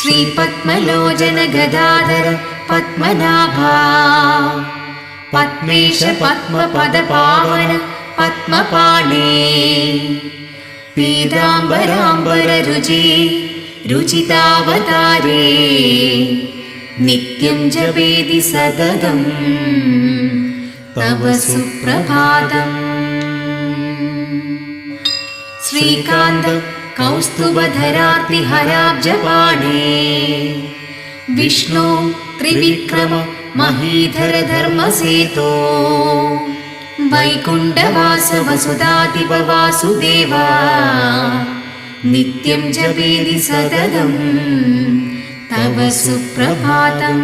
ശ്രീപത്മലോചന ഗദാധര പത്മനാഭ പത്മേശ പത്മപദപാവന പത്മപാണേ പീതാംബരാംബര രുചി രുചിതാവതാരേ നിത്യം ജപേതി സതതം തവ സുപ്രഭാതം. ശ്രീകാന്ത കൗസ്തുഭധരാർത്തിഹരാബ്ജപാണേ വിഷ്ണു ത്രിവിക്രമ മഹീധര ധർമ്മസേതോ വൈകുണ്ഠവാസ വസുധാധിപ വാസുദേവ നിത്യം ജപേതി സതതം തവ സുപ്രഭാതം.